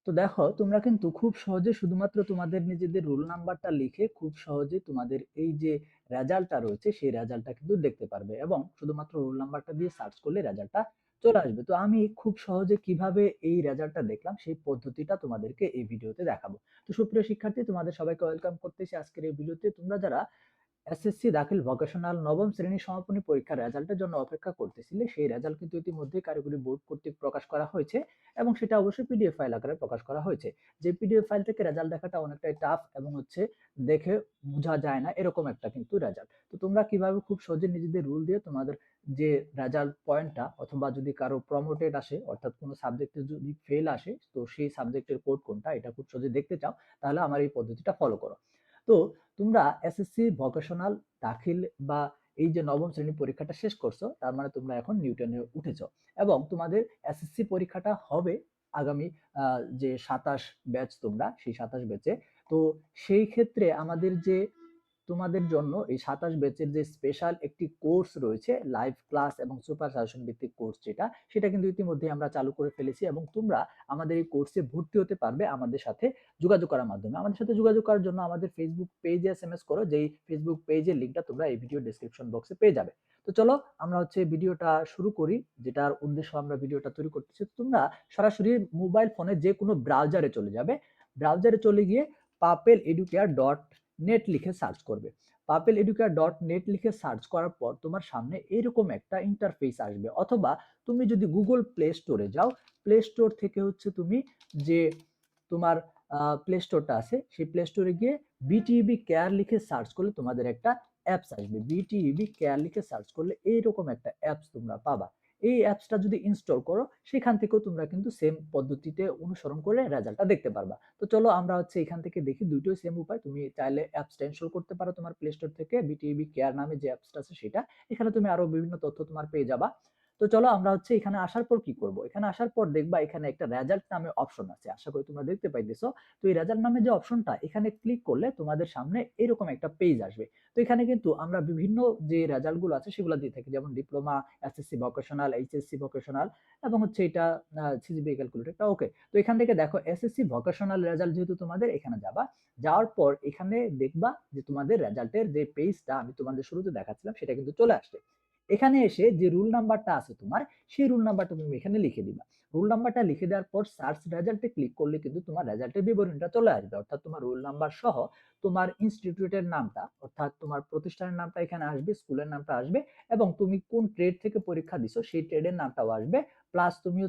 তো দেখো তোমরা কিন্তু খুব সহজে শুধুমাত্র তোমাদের নিজেদের রোল নাম্বারটা লিখে খুব সহজে তোমাদের এই যে রেজাল্টটা রয়েছে সেই রেজাল্টটা কিন্তু দেখতে পারবে, এবং শুধুমাত্র রোল নাম্বারটা দিয়ে সার্চ করলে রেজাল্টটা চলে আসবে। তো আমি খুব সহজে কিভাবে এই রেজাল্টটা দেখলাম সেই পদ্ধতিটা তোমাদেরকে এই ভিডিওতে দেখাবো। তো সুপ্রিয় শিক্ষার্থী, তোমাদের সবাইকে ওয়েলকাম করতেছি আজকের এই ভিডিওতে। তোমরা যারা এসএসসি দাখিল ভোকেশনাল নবম শ্রেণী সমাপনী পরীক্ষার রেজাল্টের জন্য অপেক্ষা করতেছিলে, সেই রেজাল্ট কিন্তু ইতিমধ্যে কারিগরি বোর্ড কর্তৃক প্রকাশ করা হয়েছে, এবং সেটা অবশ্যই পিডিএফ ফাইল আকারে প্রকাশ করা হয়েছে। যে পিডিএফ ফাইল থেকে রেজাল্ট দেখাটা অনেকটাই টাফ, এবং দেখে বোঝা যায় না এরকম একটা কিন্তু রেজাল্ট। তো তোমরা কিভাবে খুব সহজে নিজেদের রুল দিয়ে তোমাদের যে রেজাল্ট পয়েন্টটা, অথবা যদি কারো প্রমোটেড আসে অর্থাৎ কোনো সাবজেক্টে যদি ফেল আসে, তো সেই সাবজেক্টের কোড কোনটা এটা খুব সহজে দেখতে চাও, তাহলে আমার এই পদ্ধতিটা ফলো করো। তো তোমরা এসএসসি ভোকেশনাল দাখিল বা এই যে নবম শ্রেণী পরীক্ষাটা শেষ করছো, তার মানে তোমরা এখন নিউটনে উঠেছো, এবং তোমাদের এসএসসি পরীক্ষাটা হবে আগামী যে 27 ব্যাচ, তোমরা সেই 27 ব্যাচে। তো সেই ক্ষেত্রে আমাদের যে তোমাদের জন্য এই 27 ব্যাচের যে স্পেশাল একটি কোর্স রয়েছে, লাইভ ক্লাস এবং সুপার সাজেশন ভিত্তিক কোর্স, সেটা কিন্তু ইতিমধ্যে আমরা চালু করে ফেলেছি, এবং তোমরা আমাদের এই কোর্সে ভর্তি হতে পারবে আমাদের সাথে যোগাযোগ করার মাধ্যমে। আমাদের সাথে যোগাযোগ করার জন্য আমাদের ফেসবুক পেজে এসএমএস করো, যেই ফেসবুক পেজের লিংকটা তোমরা এই ভিডিও ডেসক্রিপশন বক্সে পেয়ে যাবে। তো চলো আমরা ভিডিওটা শুরু করি, যেটার উদ্দেশ্য আমরা ভিডিওটা তৈরি করতেছি। তোমরা সরাসরি মোবাইল ফোনে যে কোনো ব্রাউজারে চলে যাবে, ব্রাউজারে চলে গিয়ে papeleducare.net লিখে সার্চ করবে। papeleducare.net লিখে সার্চ করার পর তোমার সামনে এরকম একটা ইন্টারফেস আসবে, অথবা তুমি যদি গুগল প্লে স্টোরে যাও, প্লে স্টোর থেকে তুমি যে তোমার প্লে স্টোরটা আছে সেই প্লে স্টোরে গিয়ে বিটিইবি কেয়ার লিখে সার্চ করলে তোমাদের একটা অ্যাপস আসবে। বিটিইবি কেয়ার লিখে সার্চ করলে এইরকম একটা অ্যাপস তোমরা পাবা। এই অ্যাপসটা যদি ইনস্টল করো, সেখান থেকেও তোমরা কিন্তু সেম পদ্ধতিতে অনুসরণ করে রেজাল্টটা দেখতে পারবা। তো চলো আমরা এখান থেকে দেখি, দুটোই সেম উপায়। তুমি চাইলে অ্যাপসটা ইনস্টল করতে পারো তোমার প্লে স্টোর থেকে, বিটিইবি কেয়ার নামে যে অ্যাপসটা আছে সেটা। এখানে তুমি আরো বিভিন্ন তথ্য তোমার পেয়ে যাবা। তো চলো আমরা এখানে আসার পর কি করব, এখানে আসার পর দেখবা এখানে একটা রেজাল্ট নামে অপশন আছে, আশা করি তোমরা দেখতে পাইতেছো। তো এই রেজাল্ট নামে যে অপশনটা, এখানে ক্লিক করলে তোমাদের সামনে এরকম একটা পেজ আসবে। তো এখানে কিন্তু আমরা বিভিন্ন যে রেজাল্ট গুলো আছে সেগুলো দিয়ে থাকি, যেমন diploma, SSC vocational, HSC vocational, এবং এটা সিজিপিএ ক্যালকুলেটরটা। ওকে, তো এখান থেকে দেখো এসএসসি ভোকেশনাল রেজাল্ট, যেহেতু তোমাদের এখানে যাবা, যাওয়ার পর এখানে দেখবা যে তোমাদের রেজাল্টের যে পেজটা আমি তোমাদের শুরুতে দেখাচ্ছিলাম সেটা কিন্তু চলে আসছে। এখানে এসে যে রুল নাম্বারটা আছে তোমার, সেই রুল নাম্বারটা তুমি এখানে লিখে দিবা। রোল নাম্বারটা লিখে দেওয়ার পর সার্চ রেজাল্টে ক্লিক করলে কিন্তু তোমার রেজাল্টের বিবরণীটা চলে আসবে, অর্থাৎ তোমার রোল নাম্বার সহ তোমার ইনস্টিটিউটের নামটা, অর্থাৎ তোমার প্রতিষ্ঠানের নামটা এখানে আসবে, স্কুলের নামটা আসবে, এবং তুমি কোন ট্রেড থেকে পরীক্ষা দিছো সেই ট্রেডের নামটাও আসবে। প্লাস তুমি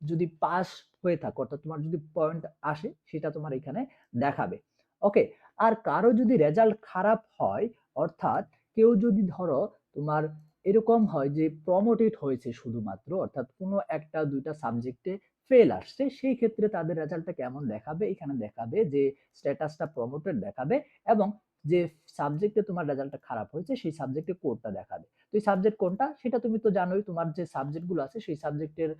যদি পাস হয়ে থাকো, অর্থাৎ তোমার যদি পয়েন্ট আসে, সেটা তোমার এখানে দেখাবে। ওকে, আর কারো যদি রেজাল্ট খারাপ হয়, অর্থাৎ কেউ যদি ধরো তোমার এরকম হয় যে প্রমোটেড হয়েছে শুধুমাত্র, অর্থাৎ কোনো একটা দুইটা সাবজেক্টে ফেল আসছে, সেই ক্ষেত্রে তাদের রেজাল্টটা কেমন দেখাবে, এখানে দেখাবে যে স্ট্যাটাসটা প্রমোটেড দেখাবে, এবং যে সাবজেক্টে তোমার রেজাল্টটা খারাপ হয়েছে সেই সাবজেক্টে কোডটা দেখাবে। তো এই সাবজেক্ট কোনটা সেটা তুমি তো জানোই, তোমার যে সাবজেক্টগুলো আছে সেই সাবজেক্টের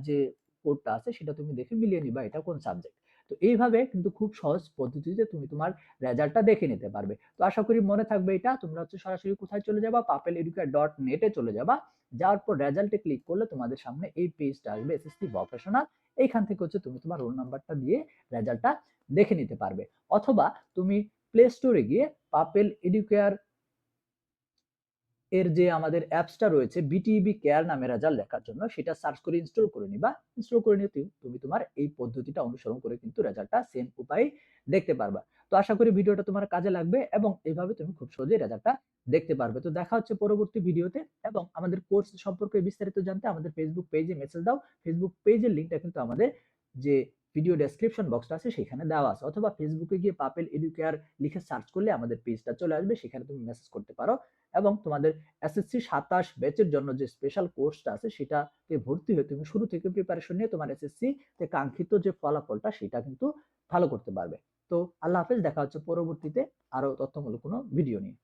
যে কোডটা আছে সেটা তুমি দেখে মিলিয়ে নিবা এটা কোন সাবজেক্ট। তো এইভাবে কিন্তু খুব সহজ পদ্ধতিতে তুমি তোমার রেজাল্টটা দেখে নিতে পারবে। তো আশা করি মনে থাকবে এটা। তোমরা সরাসরি কোথায় চলে যাবা, papeleducare.net এ চলে যাবা। যাওয়ার পর রেজাল্টে ক্লিক করলে তোমাদের সামনে এই পেজটা আসবে, এসএসসি ভোকেশনাল। এইখান থেকে তুমি তোমার রোল নাম্বারটা দিয়ে রেজাল্টটা দেখে নিতে পারবে। অথবা তুমি প্লে স্টোরে গিয়ে পাপেল এডুকেয়ার এর যে আমাদের অ্যাপসটা রয়েছে বিটিইবি কেয়ার নামে রেজাল্ট দেখার জন্য, সেটা সার্চ করে ইনস্টল করে নিবা। ইনস্টল করে নিয়ে তুমি তোমার এই পদ্ধতিটা অনুসরণ করে কিন্তু রেজাল্টটা সেম উপায়ে দেখতে পারবা। তো আশা করি ভিডিওটা তোমার কাজে লাগবে, এবং এইভাবে তুমি খুব সহজেই রেজাল্টটা দেখতে পারবে। তো দেখা হচ্ছে পরবর্তী ভিডিওতে, এবং আমাদের কোর্স সম্পর্কে বিস্তারিত জানতে আমাদের ফেসবুক পেজে মেসেজ দাও। ফেসবুক পেজের লিংকটা কিন্তু আমাদের যে ভিডিও ডেসক্রিপশন বক্সটা আছে সেখানে দেওয়া আছে, অথবা ফেসবুকে গিয়ে পাপেল এডুকেয়ার লিখে সার্চ করলে আমাদের পেজটা চলে আসবে, সেখানে তুমি মেসেজ করতে পারো, এবং তোমাদের এসএসসি 27 ব্যাচের জন্য যে স্পেশাল কোর্সটা আছে সেটাতে ভর্তি হয়ে তুমি শুরু থেকে প্রিপারেশন নিয়ে তোমার এসএসসি তে কাঙ্ক্ষিত যে ফলাফলটা সেটা কিন্তু ভালো করতে পারবে। তো আল্লাহ হাফেজ, দেখা হচ্ছে পরবর্তীতে আরো তথ্যমূলক কোনো ভিডিও নিয়ে।